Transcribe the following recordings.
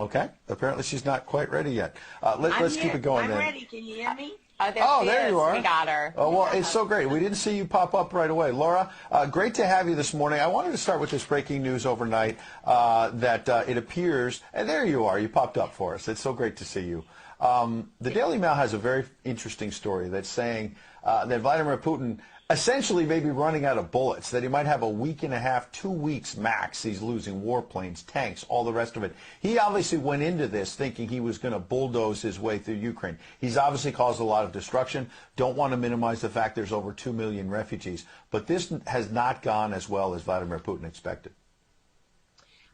Okay. Apparently she's not quite ready yet. Let's keep it going I'm then. ready. Can you hear me? There you are. We got her. Oh, well, it's so great. We didn't see you pop up right away. Laura, great to have you this morning. I wanted to start with this breaking news overnight that it appears, and there you are. You popped up for us. It's so great to see you. The Daily Mail has a very interesting story that's saying that Vladimir Putin essentially may be running out of bullets, that he might have a week and a half, 2 weeks max. He's losing warplanes, tanks, all the rest of it. He obviously went into this thinking he was going to bulldoze his way through Ukraine. He's obviously caused a lot of destruction. Don't want to minimize the fact there's over 2 million refugees. But this has not gone as well as Vladimir Putin expected.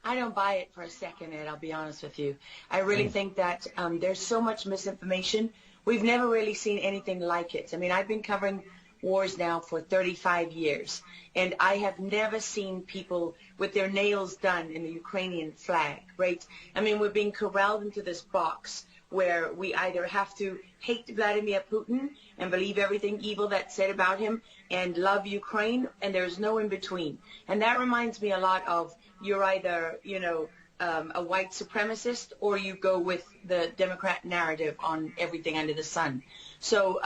I don't buy it for a second, Ed, I'll be honest with you. I really think that there's so much misinformation. We've never really seen anything like it. I mean, I've been covering wars now for 35 years, and I have never seen people with their nails done in the Ukrainian flag, right? I mean, we're being corralled into this box where we either have to hate Vladimir Putin and believe everything evil that's said about him and love Ukraine, and there's no in between. And that reminds me a lot of you're either, a white supremacist or you go with the Democrat narrative on everything under the sun. So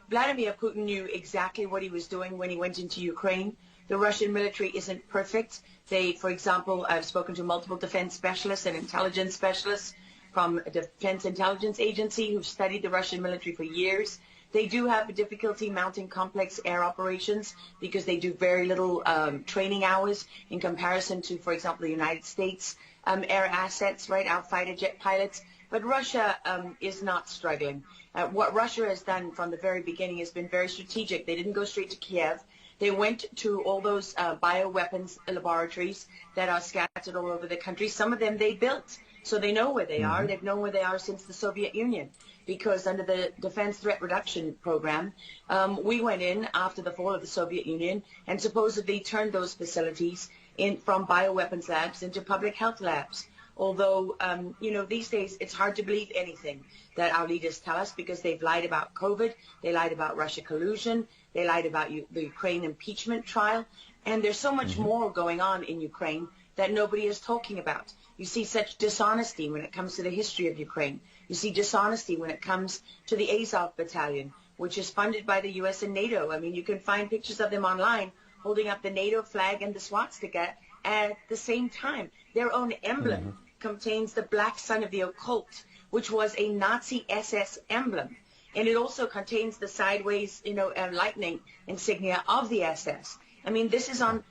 Vladimir Putin knew exactly what he was doing when he went into Ukraine. The Russian military isn't perfect. They, for example, I've spoken to multiple defense specialists and intelligence specialists from a Defense Intelligence Agency who've studied the Russian military for years. They do have a difficulty mounting complex air operations because they do very little training hours in comparison to, for example, the United States air assets, right, our fighter jet pilots. But Russia is not struggling. What Russia has done from the very beginning has been very strategic. They didn't go straight to Kiev. They went to all those bioweapons laboratories that are scattered all over the country. Some of them they built, so they know where they are. They've known where they are since the Soviet Union, because under the Defense Threat Reduction Program, we went in after the fall of the Soviet Union and supposedly turned those facilities from bioweapons labs into public health labs. Although, these days it's hard to believe anything that our leaders tell us because they've lied about COVID, they lied about Russia collusion, they lied about the Ukraine impeachment trial, and there's so much more going on in Ukraine that nobody is talking about. You see such dishonesty when it comes to the history of Ukraine. You see dishonesty when it comes to the Azov Battalion, which is funded by the U.S. and NATO. I mean, you can find pictures of them online holding up the NATO flag and the swastika at the same time. Their own emblem contains the black sun of the occult, which was a Nazi SS emblem. And it also contains the sideways, lightning insignia of the SS. I mean, this is on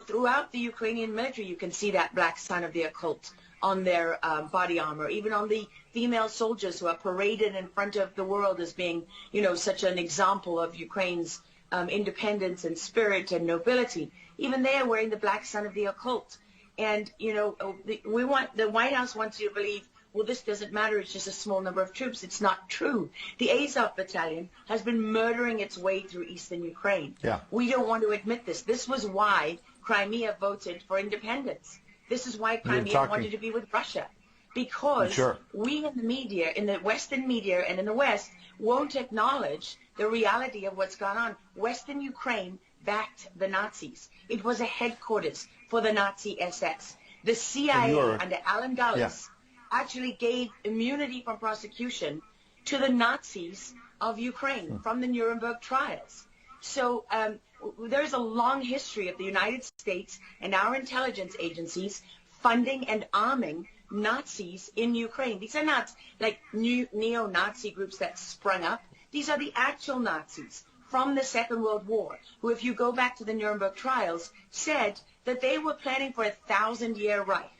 throughout the Ukrainian military. You can see that black sun of the occult on their body armor, even on the female soldiers who are paraded in front of the world as being, such an example of Ukraine's independence and spirit and nobility. Even they are wearing the black sun of the occult. And, the White House wants you to believe, well, this doesn't matter. It's just a small number of troops. It's not true. The Azov Battalion has been murdering its way through eastern Ukraine. Yeah. We don't want to admit this. This was why Crimea voted for independence. This is why Crimea wanted to be with Russia. Because we in the media, in the Western media and in the West, won't acknowledge the reality of what's gone on. Western Ukraine backed the Nazis. It was a headquarters for the Nazi SS. The CIA under Alan Dulles actually gave immunity from prosecution to the Nazis of Ukraine from the Nuremberg trials. So there's a long history of the United States and our intelligence agencies funding and arming Nazis in Ukraine. These are not like new neo-Nazi groups that sprung up. These are the actual Nazis from the Second World War, who, if you go back to the Nuremberg trials, said that they were planning for a 1,000-year Reich.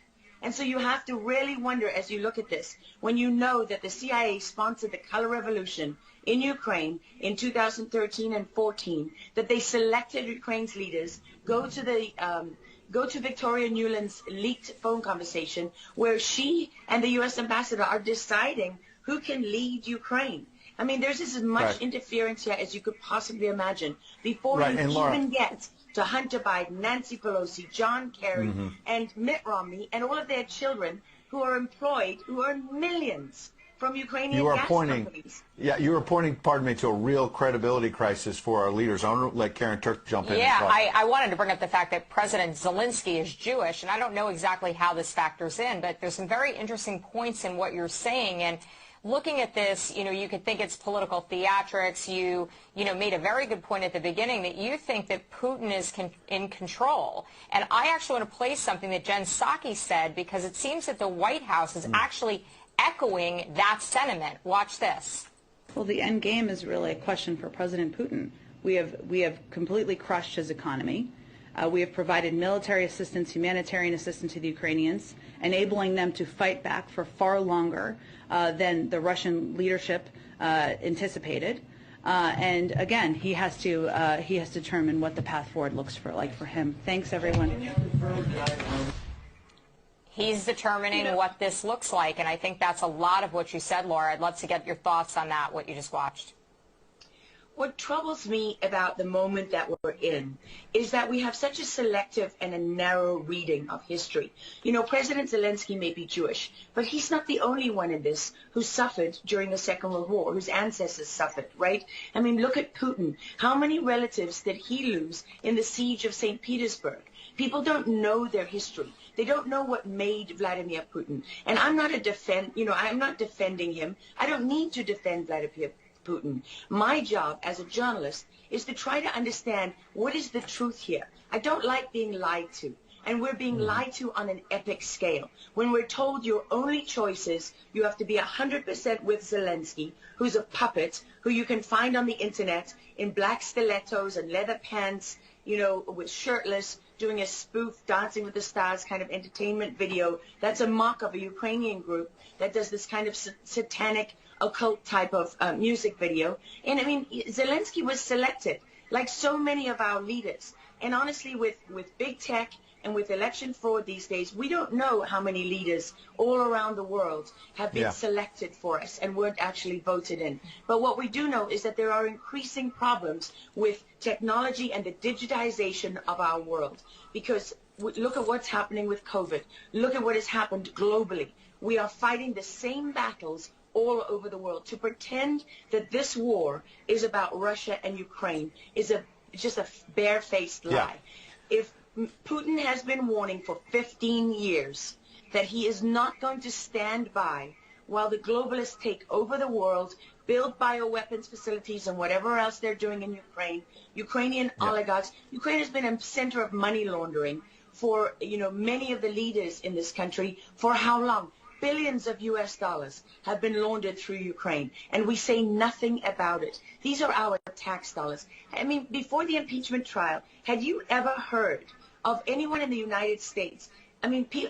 And so you have to really wonder as you look at this, when you know that the CIA sponsored the color revolution in Ukraine in 2013 and 14, that they selected Ukraine's leaders, go to Victoria Nuland's leaked phone conversation where she and the U.S. ambassador are deciding who can lead Ukraine. I mean, there's as much interference here as you could possibly imagine before you even get to Hunter Biden, Nancy Pelosi, John Kerry, and Mitt Romney, and all of their children who are employed, who earn millions from Ukrainian gas companies. Yeah, you are pointing, pardon me, to a real credibility crisis for our leaders. I want to let Karen Turk jump in. Yeah, I wanted to bring up the fact that President Zelensky is Jewish, and I don't know exactly how this factors in, but there's some very interesting points in what you're saying. And looking at this, you could think it's political theatrics. You made a very good point at the beginning that you think that Putin is in control. And I actually want to play something that Jen Psaki said, because it seems that the White House is actually echoing that sentiment. Watch this. Well, the end game is really a question for President Putin. We have completely crushed his economy. We have provided military assistance, humanitarian assistance to the Ukrainians, enabling them to fight back for far longer than the Russian leadership anticipated. And again, he has to determine what the path forward looks like for him. Thanks, everyone. He's determining what this looks like, and I think that's a lot of what you said, Laura. I'd love to get your thoughts on that, what you just watched. What troubles me about the moment that we're in is that we have such a selective and a narrow reading of history. President Zelensky may be Jewish, but he's not the only one in this who suffered during the Second World War, whose ancestors suffered, right? I mean, look at Putin. How many relatives did he lose in the siege of St. Petersburg? People don't know their history. They don't know what made Vladimir Putin. And I'm not I'm not defending him. I don't need to defend Vladimir Putin. My job as a journalist is to try to understand what is the truth here. I don't like being lied to. And we're being lied to on an epic scale. When we're told your only choice is you have to be 100% with Zelensky, who's a puppet, who you can find on the internet in black stilettos and leather pants, with shirtless, doing a spoof Dancing with the Stars kind of entertainment video. That's a mock of a Ukrainian group that does this kind of satanic occult type of music video. And I mean, Zelensky was selected, like so many of our leaders. And honestly, with big tech and with election fraud these days, we don't know how many leaders all around the world have been selected for us and weren't actually voted in. But what we do know is that there are increasing problems with technology and the digitization of our world. Because look at what's happening with COVID. Look at what has happened globally. We are fighting the same battles all over the world. To pretend that this war is about Russia and Ukraine is just a barefaced lie. If Putin has been warning for 15 years that he is not going to stand by while the globalists take over the world, build bioweapons facilities and whatever else they're doing in Ukraine, Ukrainian oligarchs. Ukraine has been a center of money laundering for, many of the leaders in this country. For how long? Billions of US dollars have been laundered through Ukraine, and we say nothing about it. These are our tax dollars. I mean, before the impeachment trial, had you ever heard of anyone in the United States,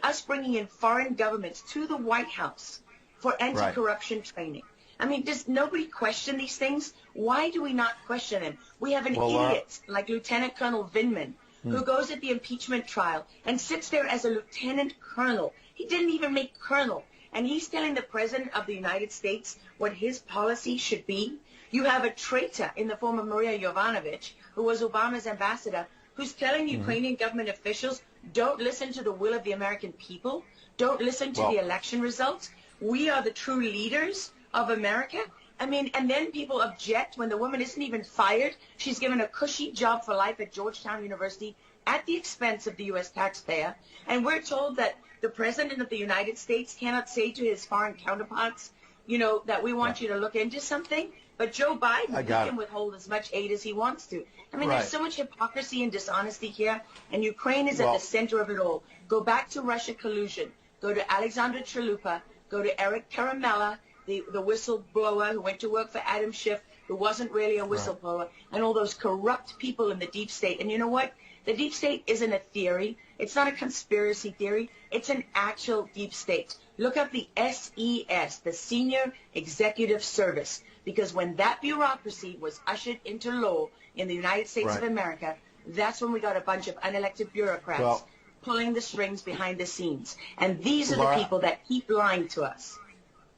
us bringing in foreign governments to the White House for anti-corruption training? I mean, does nobody question these things? Why do we not question them? We have an idiot like Lieutenant Colonel Vindman who goes at the impeachment trial and sits there as a lieutenant colonel. He didn't even make colonel. And he's telling the President of the United States what his policy should be. You have a traitor in the form of Maria Yovanovitch, who was Obama's ambassador, who's telling Ukrainian government officials, don't listen to the will of the American people. Don't listen to the election results. We are the true leaders of America. I mean, and then people object when the woman isn't even fired. She's given a cushy job for life at Georgetown University at the expense of the U.S. taxpayer. And we're told that the President of the United States cannot say to his foreign counterparts, that we want you to look into something. But Joe Biden, he can withhold as much aid as he wants to. I mean, there's so much hypocrisy and dishonesty here, and Ukraine is at the center of it all. Go back to Russia collusion. Go to Alexandra Chalupa. Go to Eric Karamella, the whistleblower who went to work for Adam Schiff, who wasn't really a whistleblower, and all those corrupt people in the deep state. And you know what? The deep state isn't a theory. It's not a conspiracy theory. It's an actual deep state. Look up the SES, the Senior Executive Service, because when that bureaucracy was ushered into law in the United States of America, that's when we got a bunch of unelected bureaucrats pulling the strings behind the scenes. And these are the people that keep lying to us.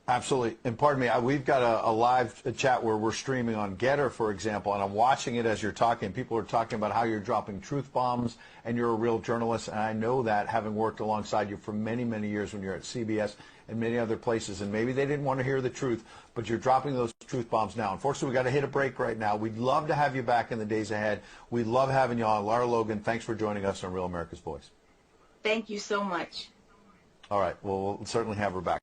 Absolutely. And pardon me, we've got a live chat where we're streaming on Getter, for example, and I'm watching it as you're talking. People are talking about how you're dropping truth bombs and you're a real journalist. And I know that, having worked alongside you for many, many years when you're at CBS and many other places, and maybe they didn't want to hear the truth, but you're dropping those truth bombs now. Unfortunately, we got to hit a break right now. We'd love to have you back in the days ahead. We love having you on. Lara Logan, thanks for joining us on Real America's Voice. Thank you so much. All right, well, we'll certainly have her back.